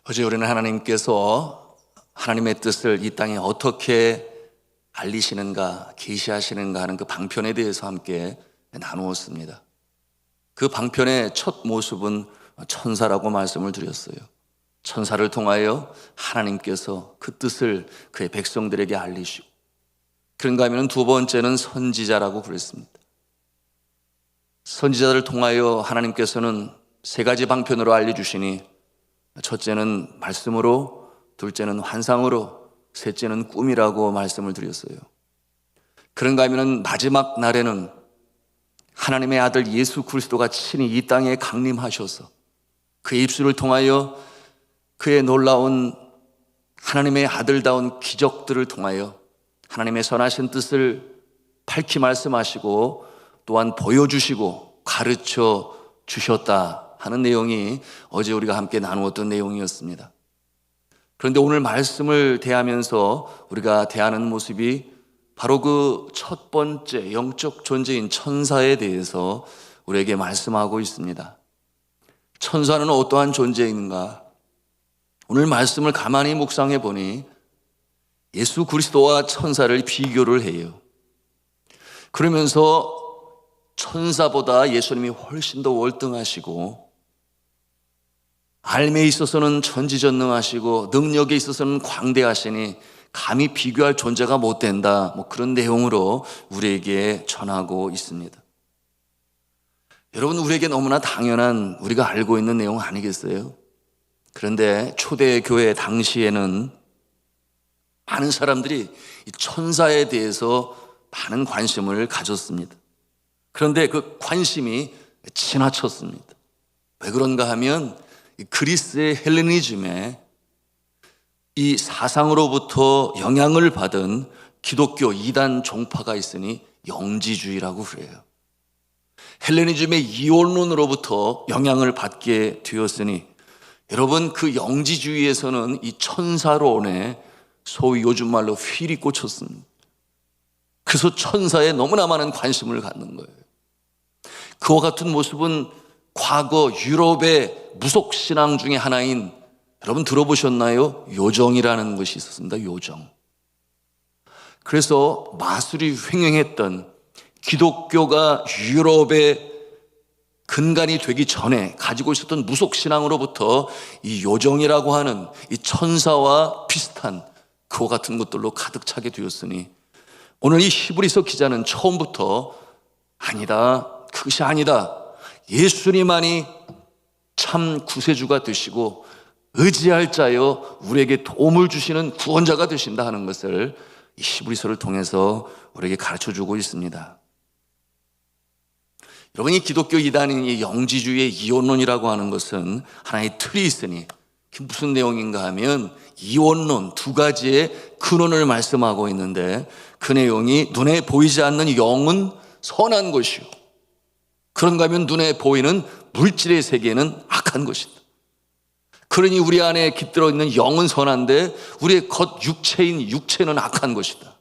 어제 우리는 하나님께서 하나님의 뜻을 이 땅에 어떻게 알리시는가, 계시하시는가 하는 그 방편에 대해서 함께 나누었습니다. 그 방편의 첫 모습은 천사라고 말씀을 드렸어요. 천사를 통하여 하나님께서 그 뜻을 그의 백성들에게 알리시고, 그런가 하면 두 번째는 선지자라고 그랬습니다. 선지자를 통하여 하나님께서는 세 가지 방편으로 알려주시니, 첫째는 말씀으로, 둘째는 환상으로, 셋째는 꿈이라고 말씀을 드렸어요. 그런가 하면 마지막 날에는 하나님의 아들 예수 그리스도가 친히 이 땅에 강림하셔서 그의 입술을 통하여 그의 놀라운 하나님의 아들다운 기적들을 통하여 하나님의 선하신 뜻을 밝히 말씀하시고 또한 보여주시고 가르쳐 주셨다 하는 내용이 어제 우리가 함께 나누었던 내용이었습니다. 그런데 오늘 말씀을 대하면서 우리가 대하는 모습이 바로 그 첫 번째 영적 존재인 천사에 대해서 우리에게 말씀하고 있습니다. 천사는 어떠한 존재인가? 오늘 말씀을 가만히 묵상해 보니 예수 그리스도와 천사를 비교를 해요. 그러면서 천사보다 예수님이 훨씬 더 월등하시고, 삶에 있어서는 전지전능하시고 능력에 있어서는 광대하시니 감히 비교할 존재가 못 된다, 그런 내용으로 우리에게 전하고 있습니다. 여러분, 우리에게 너무나 당연한, 우리가 알고 있는 내용 아니겠어요? 그런데 초대교회 당시에는 많은 사람들이 이 천사에 대해서 많은 관심을 가졌습니다. 그런데 그 관심이 지나쳤습니다. 왜 그런가 하면 그리스의 헬레니즘에 이 사상으로부터 영향을 받은 기독교 이단 종파가 있으니 영지주의라고 그래요. 헬레니즘의 이원론으로부터 영향을 받게 되었으니, 여러분, 그 영지주의에서는 이 천사론에 소위 요즘 말로 휠이 꽂혔습니다. 그래서 천사에 너무나 많은 관심을 갖는 거예요. 그와 같은 모습은 과거 유럽의 무속신앙 중에 하나인, 여러분 들어보셨나요? 요정이라는 것이 있었습니다. 요정. 그래서 마술이 횡행했던, 기독교가 유럽의 근간이 되기 전에 가지고 있었던 무속신앙으로부터 이 요정이라고 하는 이 천사와 비슷한 그와 같은 것들로 가득 차게 되었으니, 오늘 이 히브리서 기자는 처음부터 아니다, 그것이 아니다, 예수님만이 참 구세주가 되시고 의지할 자여 우리에게 도움을 주시는 구원자가 되신다 하는 것을 이 히브리서를 통해서 우리에게 가르쳐주고 있습니다. 여러분, 이 기독교 이단인 이 영지주의의 이원론이라고 하는 것은 하나의 틀이 있으니, 무슨 내용인가 하면 이원론 두 가지의 근원을 말씀하고 있는데, 그 내용이 눈에 보이지 않는 영은 선한 것이요, 그런가 하면 눈에 보이는 물질의 세계는 악한 것이다. 그러니 우리 안에 깃들어 있는 영은 선한데 우리의 겉 육체인 육체는 악한 것이다.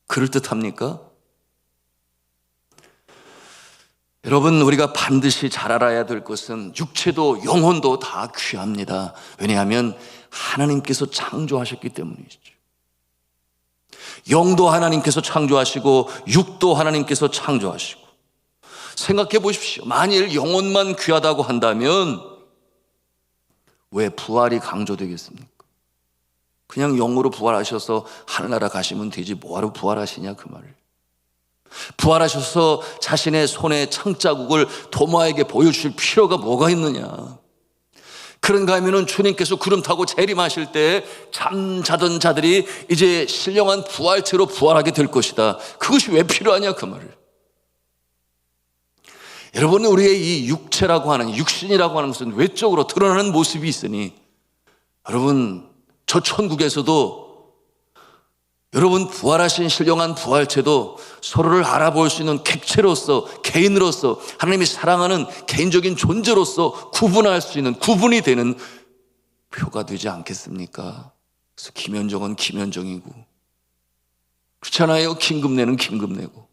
그럴듯합니까? 여러분, 우리가 반드시 잘 알아야 될 것은 육체도 영혼도 다 귀합니다. 왜냐하면 하나님께서 창조하셨기 때문이죠. 영도 하나님께서 창조하시고 육도 하나님께서 창조하시고. 생각해 보십시오. 만일 영혼만 귀하다고 한다면 왜 부활이 강조되겠습니까? 그냥 영으로 부활하셔서 하늘나라 가시면 되지 뭐하러 부활하시냐 그 말을. 부활하셔서 자신의 손에 창자국을 도마에게 보여주실 필요가 뭐가 있느냐. 그런가 하면은 주님께서 구름 타고 재림하실 때 잠자던 자들이 이제 신령한 부활체로 부활하게 될 것이다. 그것이 왜 필요하냐 그 말을. 여러분, 우리의 이 육체라고 하는, 육신이라고 하는 것은 외적으로 드러나는 모습이 있으니, 여러분, 저 천국에서도 여러분 부활하신 신령한 부활체도 서로를 알아볼 수 있는 객체로서, 개인으로서, 하나님이 사랑하는 개인적인 존재로서 구분할 수 있는, 구분이 되는 표가 되지 않겠습니까? 그래서 김현정은 김현정이고, 그렇잖아요. 김금래는 김금래고.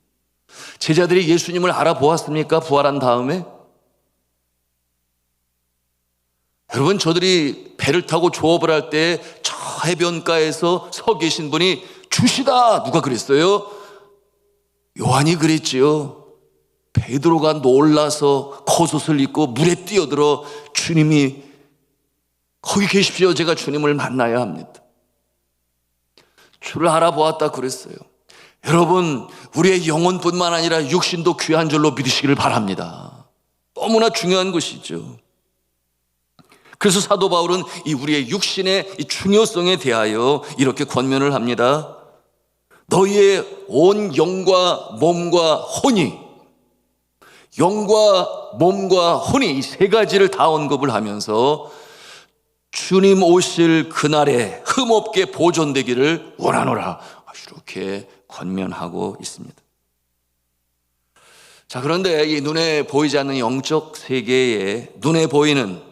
제자들이 예수님을 알아보았습니까? 부활한 다음에? 여러분, 저들이 배를 타고 조업을 할 때 저 해변가에서 서 계신 분이 주시다, 누가 그랬어요? 요한이 그랬지요. 베드로가 놀라서 겉옷을 입고 물에 뛰어들어 주님이 거기 계십시오, 제가 주님을 만나야 합니다. 주를 알아보았다 그랬어요. 여러분, 우리의 영혼뿐만 아니라 육신도 귀한 줄로 믿으시기를 바랍니다. 너무나 중요한 것이죠. 그래서 사도 바울은 이 우리의 육신의 이 중요성에 대하여 이렇게 권면을 합니다. 너희의 온 영과 몸과 혼이, 영과 몸과 혼이 이 세 가지를 다 언급을 하면서 주님 오실 그날에 흠없게 보존되기를 원하노라, 이렇게 권면하고 있습니다. 자, 그런데 이 눈에 보이지 않는 영적 세계에 눈에 보이는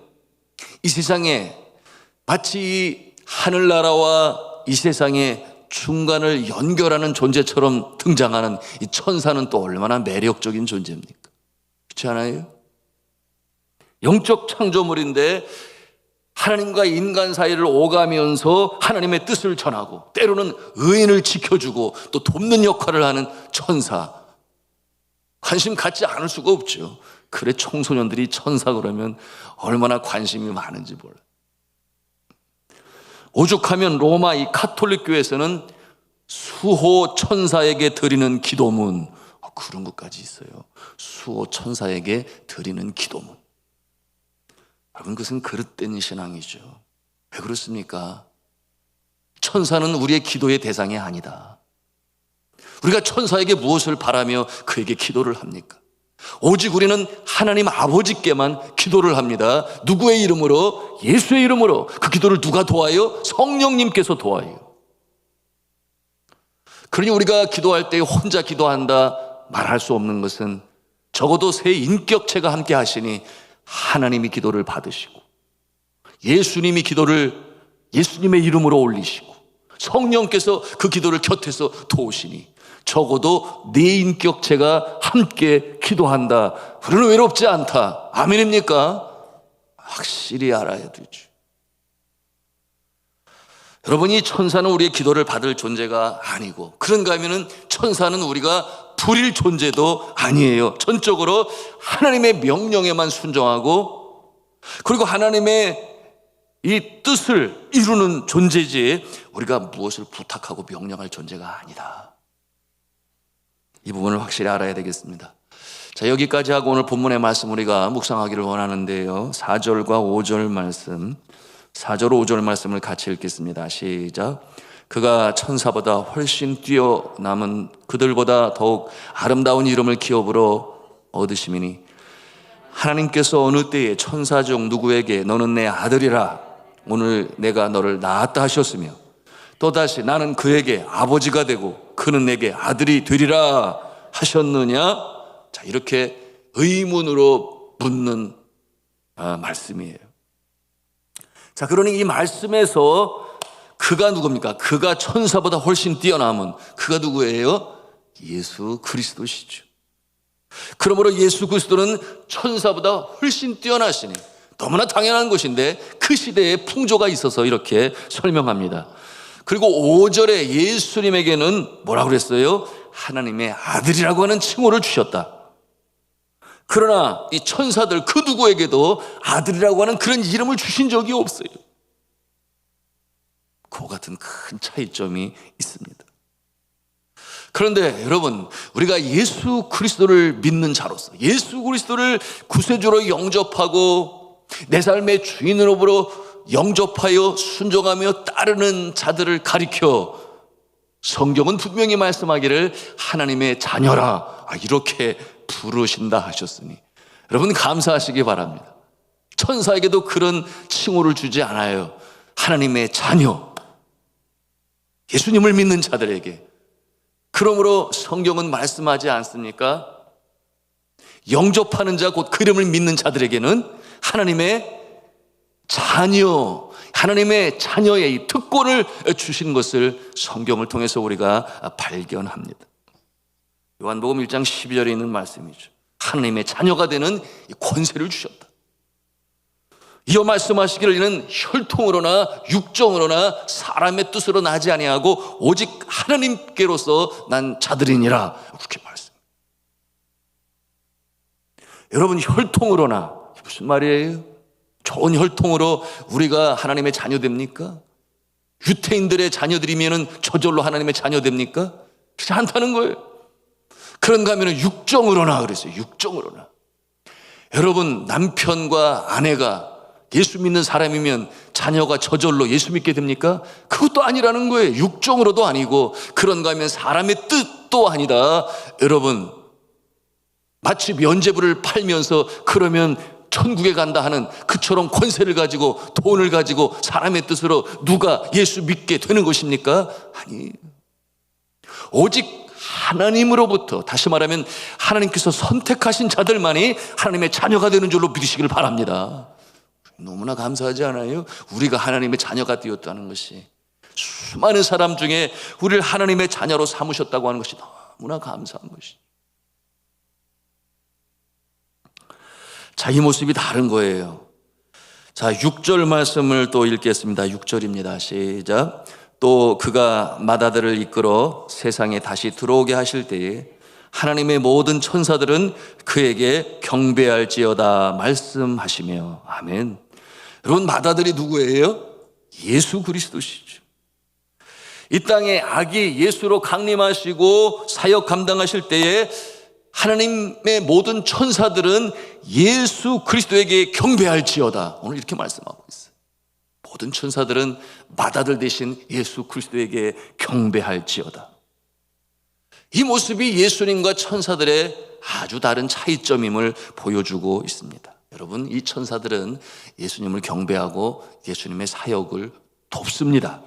이 세상에 마치 이 하늘나라와 이 세상의 중간을 연결하는 존재처럼 등장하는 이 천사는 또 얼마나 매력적인 존재입니까? 그렇지 않아요? 영적 창조물인데 하나님과 인간 사이를 오가면서 하나님의 뜻을 전하고 때로는 의인을 지켜주고 또 돕는 역할을 하는 천사, 관심 갖지 않을 수가 없죠. 그래, 청소년들이 천사 그러면 얼마나 관심이 많은지 몰라요. 오죽하면 로마 이 카톨릭 교회에서는 수호 천사에게 드리는 기도문, 그런 것까지 있어요. 수호 천사에게 드리는 기도문. 여러분, 그것은 그릇된 신앙이죠. 왜 그렇습니까? 천사는 우리의 기도의 대상이 아니다. 우리가 천사에게 무엇을 바라며 그에게 기도를 합니까? 오직 우리는 하나님 아버지께만 기도를 합니다. 누구의 이름으로? 예수의 이름으로. 그 기도를 누가 도와요? 성령님께서 도와요. 그러니 우리가 기도할 때 혼자 기도한다 말할 수 없는 것은 적어도 세 인격체가 함께 하시니 하나님이 기도를 받으시고 예수님이 기도를 예수님의 이름으로 올리시고 성령께서 그 기도를 곁에서 도우시니 적어도 네 인격체가 함께 기도한다. 우리는 외롭지 않다. 아멘입니까? 확실히 알아야 되죠. 여러분, 이 천사는 우리의 기도를 받을 존재가 아니고, 그런가 하면은 천사는 우리가 부릴 존재도 아니에요. 전적으로 하나님의 명령에만 순종하고, 그리고 하나님의 이 뜻을 이루는 존재지 우리가 무엇을 부탁하고 명령할 존재가 아니다. 이 부분을 확실히 알아야 되겠습니다. 자, 여기까지 하고 오늘 본문의 말씀 우리가 묵상하기를 원하는데요, 4절과 5절 말씀, 4절 5절 말씀을 같이 읽겠습니다. 시작. 그가 천사보다 훨씬 뛰어남은 그들보다 더욱 아름다운 이름을 기업으로 얻으심이니 하나님께서 어느 때에 천사 중 누구에게 너는 내 아들이라 오늘 내가 너를 낳았다 하셨으며 또다시 나는 그에게 아버지가 되고 그는 내게 아들이 되리라 하셨느냐? 자, 이렇게 의문으로 묻는 말씀이에요. 자, 그러니 이 말씀에서 그가 누굽니까? 그가 천사보다 훨씬 뛰어남은 그가 누구예요? 예수 그리스도시죠. 그러므로 예수 그리스도는 천사보다 훨씬 뛰어나시니 너무나 당연한 것인데 그 시대에 풍조가 있어서 이렇게 설명합니다. 그리고 5절에 예수님에게는 뭐라고 그랬어요? 하나님의 아들이라고 하는 칭호를 주셨다. 그러나 이 천사들 그 누구에게도 아들이라고 하는 그런 이름을 주신 적이 없어요. 그와 같은 큰 차이점이 있습니다. 그런데 여러분, 우리가 예수 그리스도를 믿는 자로서 예수 그리스도를 구세주로 영접하고 내 삶의 주인으로 영접하여 순종하며 따르는 자들을 가리켜 성경은 분명히 말씀하기를 하나님의 자녀라 이렇게 부르신다 하셨으니 여러분 감사하시기 바랍니다. 천사에게도 그런 칭호를 주지 않아요. 하나님의 자녀, 예수님을 믿는 자들에게. 그러므로 성경은 말씀하지 않습니까? 영접하는 자 곧 그 이름을 믿는 자들에게는 하나님의 자녀, 하나님의 자녀의 이 특권을 주신 것을 성경을 통해서 우리가 발견합니다. 요한복음 1장 12절에 있는 말씀이죠. 하나님의 자녀가 되는 권세를 주셨다. 이어 말씀하시기를 이는 혈통으로나 육정으로나 사람의 뜻으로 나지 아니하고 오직 하나님께로서 난 자들이니라. 그렇게 말씀합니다. 여러분, 혈통으로나 무슨 말이에요? 좋은 혈통으로 우리가 하나님의 자녀 됩니까? 유태인들의 자녀들이면 저절로 하나님의 자녀 됩니까? 그렇지 않다는 거예요. 그런가 하면 육정으로나 그랬어요. 육정으로나. 여러분, 남편과 아내가 예수 믿는 사람이면 자녀가 저절로 예수 믿게 됩니까? 그것도 아니라는 거예요. 육정으로도 아니고, 그런가 하면 사람의 뜻도 아니다. 여러분, 마치 면죄부를 팔면서 그러면 천국에 간다 하는 그처럼 권세를 가지고 돈을 가지고 사람의 뜻으로 누가 예수 믿게 되는 것입니까? 아니, 오직 하나님으로부터, 다시 말하면 하나님께서 선택하신 자들만이 하나님의 자녀가 되는 줄로 믿으시길 바랍니다. 너무나 감사하지 않아요? 우리가 하나님의 자녀가 되었다는 것이, 수많은 사람 중에 우리를 하나님의 자녀로 삼으셨다고 하는 것이 너무나 감사한 것이죠. 자, 이 모습이 다른 거예요. 자, 6절 말씀을 또 읽겠습니다. 6절입니다. 시작. 또 그가 마다들을 이끌어 세상에 다시 들어오게 하실 때에 하나님의 모든 천사들은 그에게 경배할지어다 말씀하시며. 아멘. 여러분, 마다들이 누구예요? 예수 그리스도시죠. 이 땅에 악이 예수로 강림하시고 사역 감당하실 때에 하나님의 모든 천사들은 예수 그리스도에게 경배할지어다. 오늘 이렇게 말씀하고 있어요. 모든 천사들은 마다들 대신 예수 그리스도에게 경배할지어다. 이 모습이 예수님과 천사들의 아주 다른 차이점임을 보여주고 있습니다. 여러분, 이 천사들은 예수님을 경배하고 예수님의 사역을 돕습니다.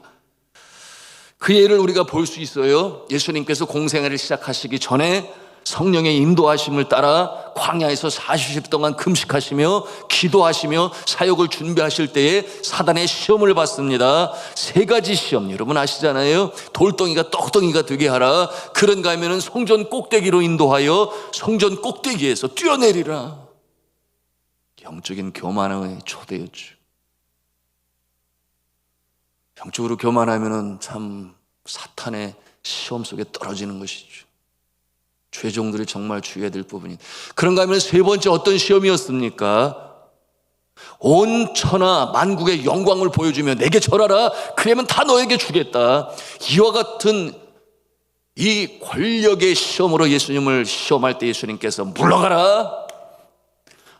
그 예를 우리가 볼 수 있어요. 예수님께서 공생애를 시작하시기 전에 성령의 인도하심을 따라 광야에서 40일 동안 금식하시며 기도하시며 사역을 준비하실 때에 사단의 시험을 받습니다. 3가지 시험, 여러분 아시잖아요. 돌덩이가 떡덩이가 되게 하라. 그런가 하면 성전 꼭대기로 인도하여 성전 꼭대기에서 뛰어내리라. 영적인 교만의 초대였죠. 영적으로 교만하면 참 사탄의 시험 속에 떨어지는 것이죠. 죄종들이 정말 주의해야 될 부분이. 그런가 하면 3번째 어떤 시험이었습니까? 온 천하 만국의 영광을 보여주며 내게 절하라. 그러면 다 너에게 주겠다. 이와 같은 이 권력의 시험으로 예수님을 시험할 때 예수님께서 물러가라.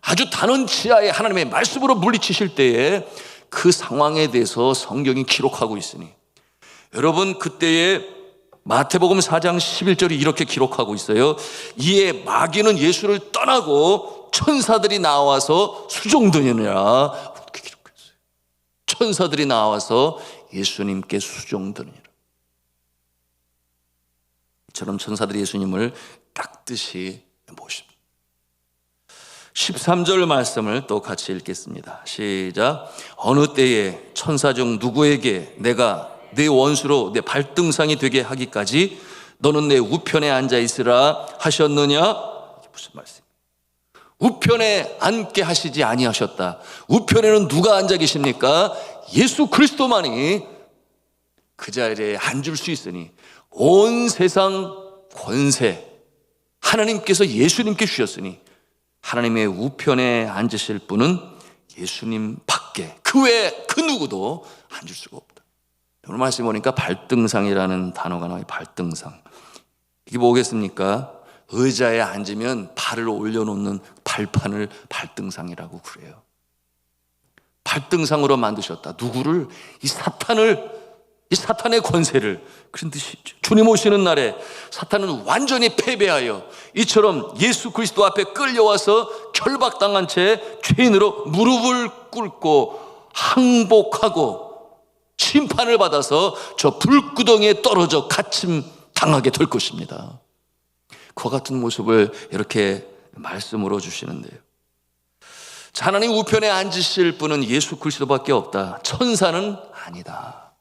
아주 단언지하에 하나님의 말씀으로 물리치실 때에 그 상황에 대해서 성경이 기록하고 있으니, 여러분, 그때에 마태복음 4장 11절이 이렇게 기록하고 있어요. 이에 마귀는 예수를 떠나고 천사들이 나와서 수종드니라. 이렇게 기록했어요. 천사들이 나와서 예수님께 수종드니라. 이처럼 천사들이 예수님을 깍듯이 모십니다. 13절 말씀을 또 같이 읽겠습니다. 시작. 어느 때에 천사 중 누구에게 내가 내 원수로 내 발등상이 되게 하기까지 너는 내 우편에 앉아 있으라 하셨느냐? 이게 무슨 말씀이에요? 우편에 앉게 하시지 아니하셨다. 우편에는 누가 앉아 계십니까? 예수 그리스도만이 그 자리에 앉을 수 있으니 온 세상 권세 하나님께서 예수님께 주셨으니 하나님의 우편에 앉으실 분은 예수님 밖에, 그 외에 그 누구도 앉을 수가 없다. 오늘 말씀 보니까 발등상이라는 단어가 나와요. 발등상. 이게 뭐겠습니까? 의자에 앉으면 발을 올려놓는 발판을 발등상이라고 그래요. 발등상으로 만드셨다. 누구를? 이 사탄의 권세를. 그런 뜻이죠. 주님 오시는 날에 사탄은 완전히 패배하여 이처럼 예수 그리스도 앞에 끌려와서 결박당한 채 죄인으로 무릎을 꿇고 항복하고 심판을 받아서 저 불구덩이에 떨어져 갇힘 당하게 될 것입니다. 그와 같은 모습을 이렇게 말씀으로 주시는데요. 하나님 우편에 앉으실 분은 예수 그리스도밖에 없다. 천사는 아니다.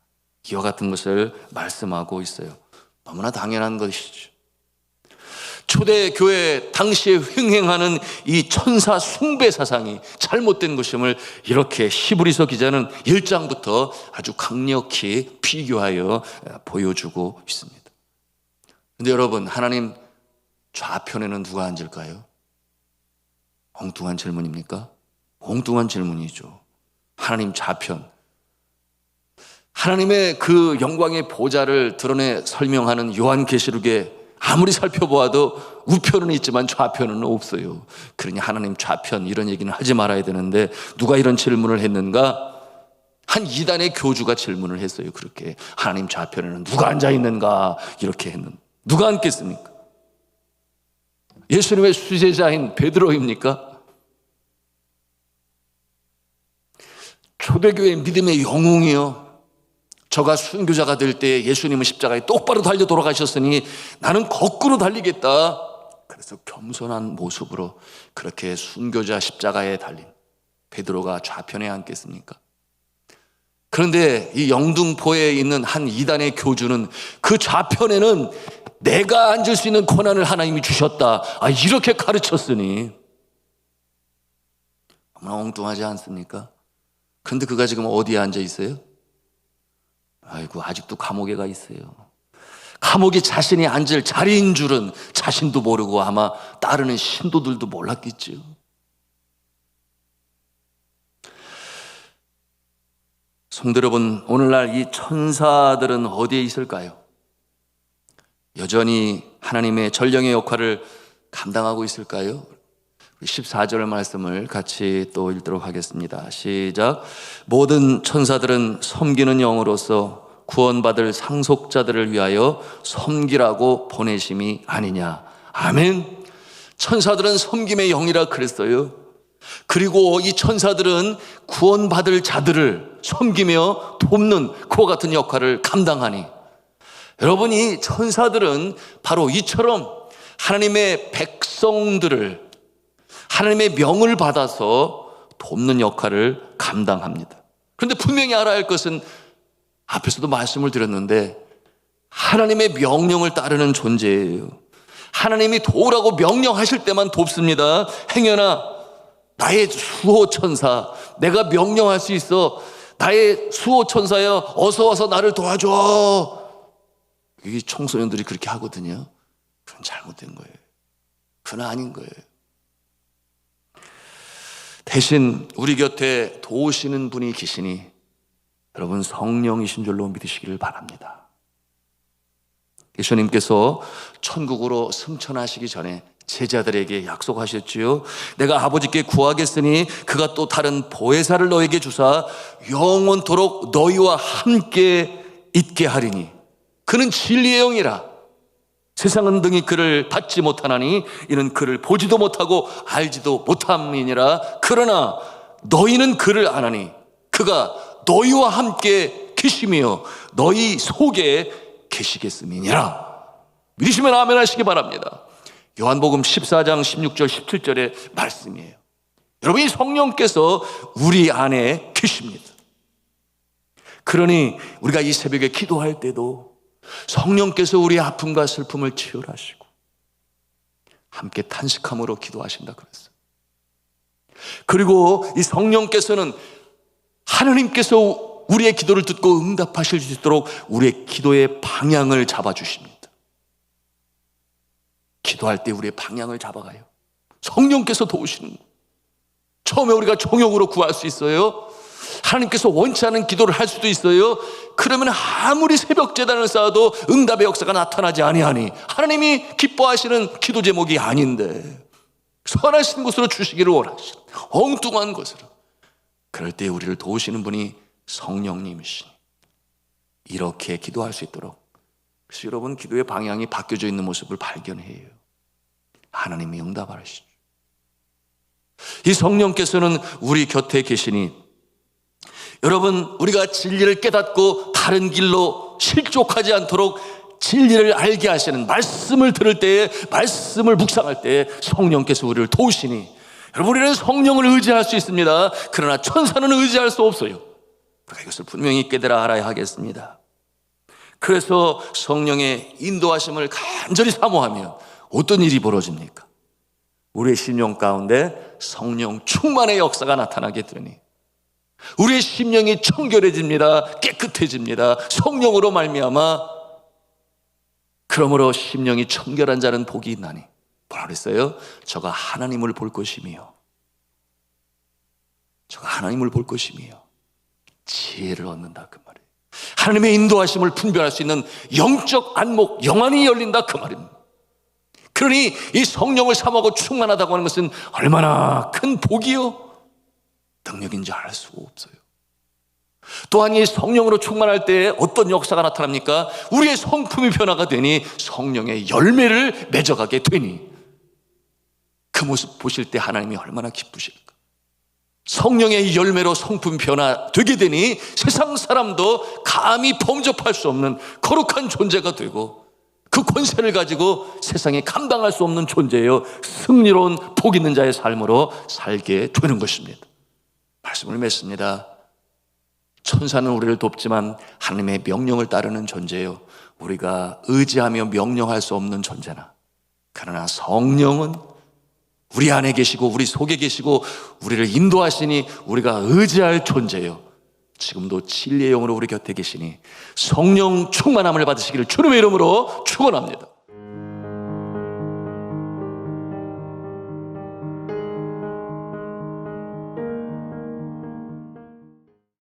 이와 같은 것을 말씀하고 있어요. 너무나 당연한 것이죠. 초대교회 당시에 횡행하는 이 천사 숭배 사상이 잘못된 것임을 이렇게 히브리서 기자는 1장부터 아주 강력히 비교하여 보여주고 있습니다. 그런데 여러분, 하나님 좌편에는 누가 앉을까요? 엉뚱한 질문입니까? 엉뚱한 질문이죠. 하나님 좌편, 하나님의 그 영광의 보좌를 드러내 설명하는 요한계시록에 아무리 살펴보아도 우편은 있지만 좌편은 없어요. 그러니 하나님 좌편 이런 얘기는 하지 말아야 되는데 누가 이런 질문을 했는가? 한 이단의 교주가 질문을 했어요. 그렇게 하나님 좌편에는 누가 앉아 있는가? 이렇게 했는데 누가 앉겠습니까? 예수님의 수제자인 베드로입니까? 초대교회 믿음의 영웅이요, 저가 순교자가 될 때 예수님은 십자가에 똑바로 달려 돌아가셨으니 나는 거꾸로 달리겠다. 그래서 겸손한 모습으로 그렇게 순교자 십자가에 달린 베드로가 좌편에 앉겠습니까? 그런데 이 영등포에 있는 한 이단의 교주는 그 좌편에는 내가 앉을 수 있는 권한을 하나님이 주셨다, 이렇게 가르쳤으니 너무나 엉뚱하지 않습니까? 그런데 그가 지금 어디에 앉아 있어요? 아이고, 아직도 감옥에 가 있어요. 감옥이 자신이 앉을 자리인 줄은 자신도 모르고 아마 따르는 신도들도 몰랐겠지요. 성도 여러분, 오늘날 이 천사들은 어디에 있을까요? 여전히 하나님의 전령의 역할을 감당하고 있을까요? 14절 말씀을 같이 또 읽도록 하겠습니다. 시작. 모든 천사들은 섬기는 영으로서 구원받을 상속자들을 위하여 섬기라고 보내심이 아니냐. 아멘. 천사들은 섬김의 영이라 그랬어요. 그리고 이 천사들은 구원받을 자들을 섬기며 돕는 그와 같은 역할을 감당하니, 여러분, 이 천사들은 바로 이처럼 하나님의 백성들을 하나님의 명을 받아서 돕는 역할을 감당합니다. 그런데 분명히 알아야 할 것은 앞에서도 말씀을 드렸는데 하나님의 명령을 따르는 존재예요. 하나님이 도우라고 명령하실 때만 돕습니다. 행여나 나의 수호천사, 내가 명령할 수 있어, 나의 수호천사여 어서 와서 나를 도와줘, 이 청소년들이 그렇게 하거든요. 그건 잘못된 거예요. 그건 아닌 거예요. 대신 우리 곁에 도우시는 분이 계시니 여러분, 성령이신 줄로 믿으시기를 바랍니다. 예수님께서 천국으로 승천하시기 전에 제자들에게 약속하셨지요. 내가 아버지께 구하겠으니 그가 또 다른 보혜사를 너에게 주사 영원토록 너희와 함께 있게 하리니 그는 진리의 영이라. 세상은 등이 그를 받지 못하나니 이는 그를 보지도 못하고 알지도 못함이니라. 그러나 너희는 그를 아나니 그가 너희와 함께 계시며 너희 속에 계시겠음이니라. 믿으시면 아멘 하시기 바랍니다. 요한복음 14장 16절 17절의 말씀이에요. 여러분, 이 성령께서 우리 안에 계십니다. 그러니 우리가 이 새벽에 기도할 때도 성령께서 우리의 아픔과 슬픔을 치유하시고 함께 탄식함으로 기도하신다 그랬어요. 그리고 이 성령께서는 하나님께서 우리의 기도를 듣고 응답하실 수 있도록 우리의 기도의 방향을 잡아주십니다. 기도할 때 우리의 방향을 잡아가요. 성령께서 도우시는 거예요. 처음에 우리가 정욕으로 구할 수 있어요. 하나님께서 원치 않은 기도를 할 수도 있어요. 그러면 아무리 새벽 제단을 쌓아도 응답의 역사가 나타나지 아니하니 하나님이 기뻐하시는 기도 제목이 아닌데 선하신 곳으로 주시기를 원하시는 엉뚱한 것으로, 그럴 때 우리를 도우시는 분이 성령님이시니 이렇게 기도할 수 있도록, 그래서 여러분, 기도의 방향이 바뀌어져 있는 모습을 발견해요. 하나님이 응답하시죠. 이 성령께서는 우리 곁에 계시니 여러분, 우리가 진리를 깨닫고 다른 길로 실족하지 않도록 진리를 알게 하시는 말씀을 들을 때에, 말씀을 묵상할 때에 성령께서 우리를 도우시니 여러분, 우리는 성령을 의지할 수 있습니다. 그러나 천사는 의지할 수 없어요. 우리가 이것을 분명히 깨달아 알아야 하겠습니다. 그래서 성령의 인도하심을 간절히 사모하며 어떤 일이 벌어집니까? 우리의 심령 가운데 성령 충만의 역사가 나타나게 되니 우리의 심령이 청결해집니다. 깨끗해집니다. 성령으로 말미암아. 그러므로 심령이 청결한 자는 복이 있나니 뭐라 그랬어요? 저가 하나님을 볼 것이며 저가 하나님을 볼 것이며 지혜를 얻는다 그 말이에요. 하나님의 인도하심을 분별할 수 있는 영적 안목, 영안이 열린다 그 말입니다. 그러니 이 성령을 사모하고 충만하다고 하는 것은 얼마나 큰 복이요 능력인지 알 수가 없어요. 또한 이 성령으로 충만할 때 어떤 역사가 나타납니까? 우리의 성품이 변화가 되니 성령의 열매를 맺어가게 되니 그 모습 보실 때 하나님이 얼마나 기쁘실까? 성령의 열매로 성품이 변화되게 되니 세상 사람도 감히 범접할 수 없는 거룩한 존재가 되고 그 권세를 가지고 세상에 감당할 수 없는 존재예요. 승리로운 복 있는 자의 삶으로 살게 되는 것입니다. 말씀을 맺습니다. 천사는 우리를 돕지만 하나님의 명령을 따르는 존재예요. 우리가 의지하며 명령할 수 없는 존재나 그러나 성령은 우리 안에 계시고 우리 속에 계시고 우리를 인도하시니 우리가 의지할 존재예요. 지금도 진리의 영으로 우리 곁에 계시니 성령 충만함을 받으시기를 주님의 이름으로 축원합니다.